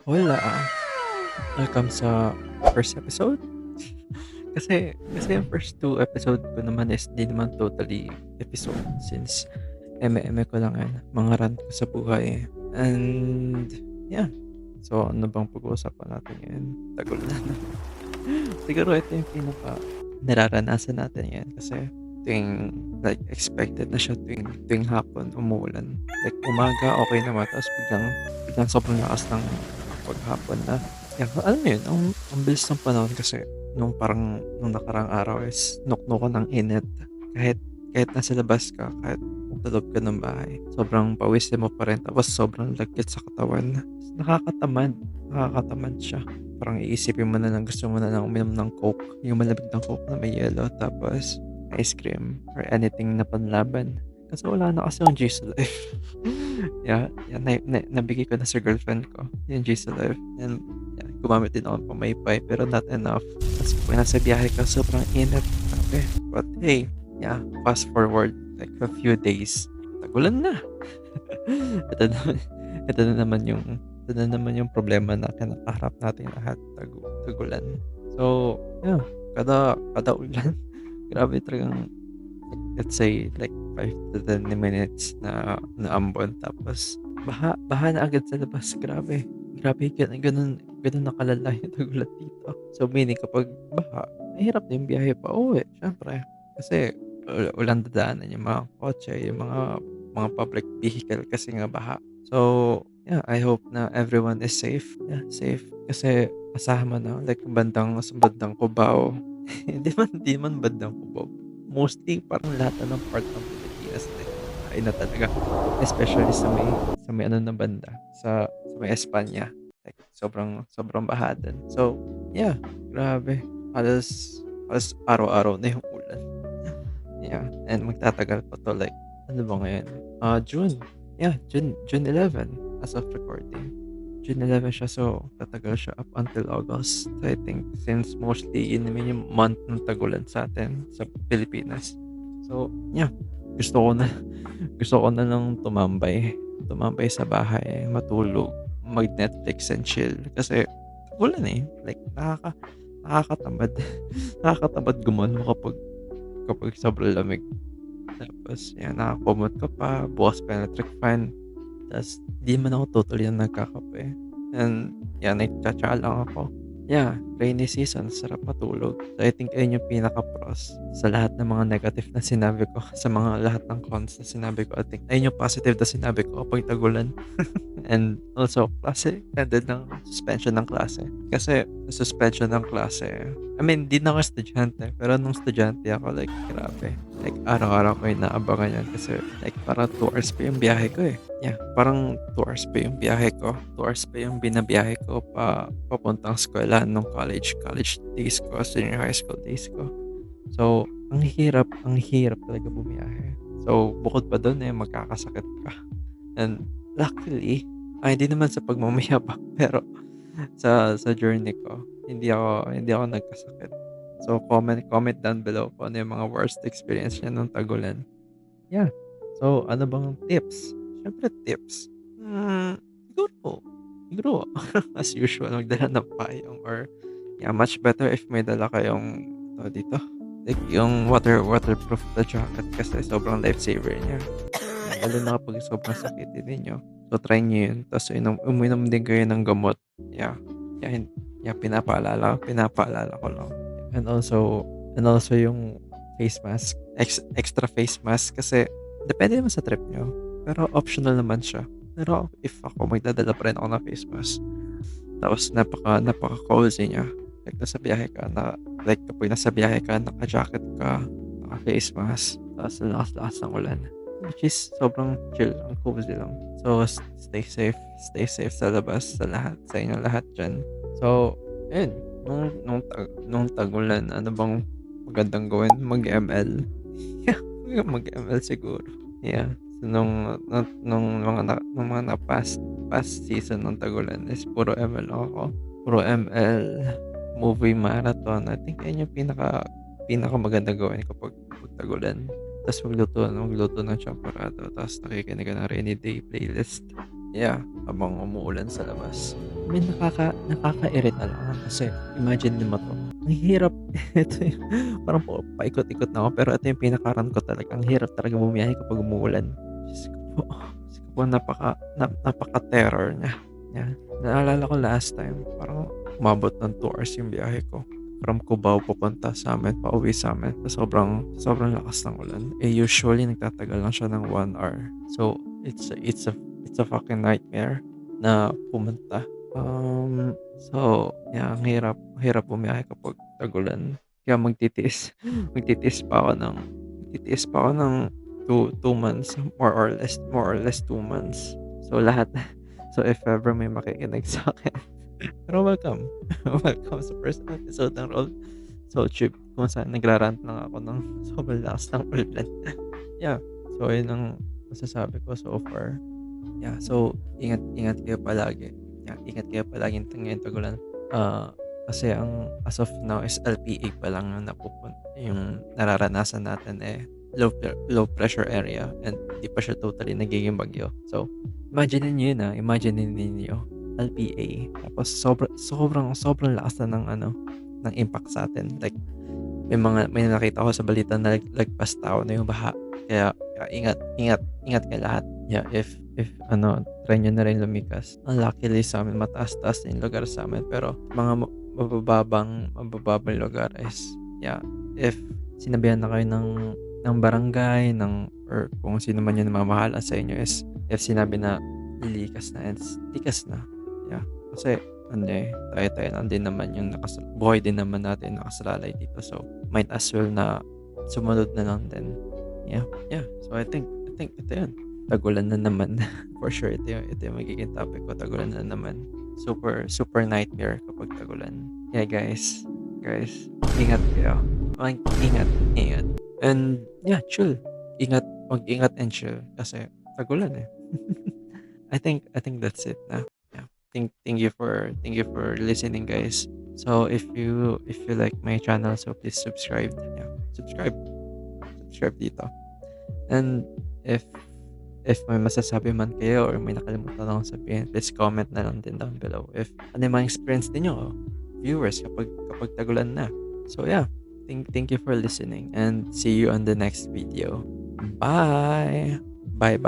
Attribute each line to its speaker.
Speaker 1: Hola, welcome sa first episode. Kasi yung first two episode ko naman is di naman totally episode since eme-eme ko lang yan, mga rant ko sa buhay. And yeah, so ano bang pag-uusapan natin ngayon? Tagal na. Siguro ito yung pinaka nararanasan natin ngayon kasi tuwing like expected na siya tuwing hapon umuulan. Like umaga okay naman tapos biglang sobrang lakas ng paghapon na. Yeah, alam mo yun, ang bilis ng panahon kasi nung nakarang araw is nuknukan ng init. Kahit kahit nasa labas ka, kahit tulog ka ng bahay, sobrang pawisin mo pa rin tapos sobrang lagkit sa katawan. Nakakatamad siya. Parang iisipin mo na lang gusto mo na lang uminom ng Coke, yung malamig ng Coke na may yelo tapos ice cream or anything na panlaban. Kasi wala na kasi yung G's Life. Yeah, nabigay ko na sa girlfriend ko yung G's Life. And yeah, gumamit din ako ng pamaypay pero not enough. Tapos pag nasa biyahe ka, sobrang init. Okay. But hey, yeah, fast forward like a few days. Tagulan na. ito, na, ito na naman yung problema na kinakaharap natin lahat. Tagulan. So, yeah, kada ulan, grabe talagang let's say like 5 to 10 minutes na ambon tapos baha na agad sa labas. Grabe ganun na kalala yung tagulan dito. So meaning kapag baha, mahirap na yung biyahe pa uwi, syempre. Kasi walang dadaanan yung mga kotse, yung mga public vehicle kasi nga baha. So yeah, I hope na everyone is safe. Yeah, safe. Kasi asahan mo na like sa bandang Cubao. Hindi man bandang Cubao. Mostly parang lahat na ng part ng Pilipinas ay na talaga. Especially sa may ano na banda, sa may Espanya. Like sobrang baha din. So, yeah, grabe. Halos araw-araw na yung ulan. Yeah, and magtatagal pa 'to like ano ba ngayon? June. Yeah, June 11 as of recording. June 11 siya, so tatagal siya up until August. So, I think since mostly yun naman yung month ng tagulan sa atin sa Pilipinas. So, yeah, gusto ko na gusto ko na lang tumambay sa bahay, matulog, mag-Netflix and chill kasi tagulan eh. Like nakakatamad. Nakakatamad gumano kapag sobrang lamig. Tapos yan, nakakumot ka pa, bukas pa yung electric fan. Tas di man ako totally na nagkakape. And yan, nagtsatsa lang ako. Yeah, rainy season, sarap matulog. So I think ayun yung pinaka-pros sa lahat ng mga negative na sinabi ko, sa mga lahat ng cons na sinabi ko. I think ayun yung positive na sinabi ko kapag tagulan. And also, klase, ended ng suspension ng klase. Kasi sa suspension ng klase, I mean, di na ako estudyante, pero nung estudyante ako, like, grabe. Like, araw-araw ko yung naabangan yan kasi, like, parang 2 hours pa yung biyahe ko eh. Yeah, parang 2 hours pa yung biyahe ko. 2 hours pa yung binabiyahe ko papuntang eskwelahan nung college days ko, senior high school days ko. So, ang hirap talaga bumiyahe. So, bukod pa doon eh, magkakasakit ka. And luckily, hindi naman sa pagmamayabang, pero sa journey ko, hindi ako nagkasakit. So, comment down below kung ano yung mga worst experience niya nung tagulan. Yeah. So, ano bang tips? Siyempre tips. Siguro, siguro, as usual, magdala ng payong or yeah, much better if may dala kayong dito. Like yung waterproof na jacket kasi sobrang lifesaver niya. Lalo na kapag sobrang sakitin ninyo. So, try nyo yun. Tapos, uminom din kayo ng gamot. Yeah. Yeah, pinapaalala ko lang. And also yung face mask. Extra face mask kasi depende naman sa trip nyo. Pero optional naman siya. Pero if ako, magdadala pa rin ako ng face mask. Tapos, napaka-cozy niya. Like, kapag nasa biyahe ka, naka-jacket ka, naka-face mask, tapos lakas-lakas ng ulan. Which is sobrang chill, ang cozy lang. So, stay safe sa labas, sa inyong lahat dyan. So, ayun, nung tagulan, ano bang magandang gawin? Mag-ML. Yeah, mag-ML siguro. Yeah. So, nung mga na past season ng tagulan is puro ML ako. Puro ML, movie marathon. I think ayun yung pinaka maganda gawin kapag tagulan. Tapos magluto ng champorado. Tapos nakikinig ka ng rainy day playlist. Yeah, habang umuulan sa labas. may nakakairita lang kasi imagine mo 'to, ang hirap ito yung parang paikot-ikot na ako pero ito yung pinaka-rant ko talaga, ang hirap talaga bumiyahe kapag umuulan. Diyos ko po napaka-terror niya, 'yan. Naalala ko last time parang umabot ng 2 hours yung biyahe ko from Cubao papunta sa'min, pauwi sa'min sa sobrang lakas ng ulan. Eh, usually nagtatagal lang siya ng 1 hour. So, it's a fucking nightmare na pumunta. Yeah, ang hirap bumiyahe kapag tag-ulan. Kaya magtitiis pa ako ng 2 months, more or less 2 months. So, so if ever may makikinig sa'kin, pero welcome. Welcome sa first episode ng Roll Soul Trip kung saan nagra-rant lang ako ng sobrang lakas ng ulan. Yeah, so yun ang masasabi ko so far. Yeah, so ingat kayo palagi. Yeah, ingat kayo palagi ngayong tag-ulan. Ah, kasi ang as of now is LPA pa lang yung nararanasan natin, eh, low pressure area and di pa siya totally nagiging bagyo. So, imaginin ninyo LPA tapos sobrang lakas na ng impact sa atin. Like may nakita ko sa balita na lagpas tao na yung baha. Kaya ingat kayo lahat. Yeah, if try nyo na rin lumikas. Luckily sa'min mataas-taas na yung lugar sa'min pero mga mabababang lugar is, yeah, if sinabihan na kayo ng barangay, or kung sino man yung namamahala sa inyo is if sinabi na lilikas na, likas na. Yeah, kasi tayo lang din naman yung buhay din naman natin nakasalalay dito. So, might as well na sumunod na lang din. Yeah. So, I think ito yun. Tagulan na naman. For sure, ito yung magiging topic ko. Tagulan na naman. Super nightmare kapag tagulan. Yeah, guys, ingat kayo. Ingat. And, yeah, chill. Mag-ingat and chill. Kasi, tagulan eh. I think that's it na. Yeah. Thank you for listening, guys. So if you like my channel, so please subscribe. Yeah, subscribe dito. And if may masasabi man kayo or may nakalimutan akong sabihin, please comment na lang din down below. If ano yung mga experience niyo, viewers, kapag tagulan na. So yeah, thank you for listening and see you on the next video. Bye. Bye.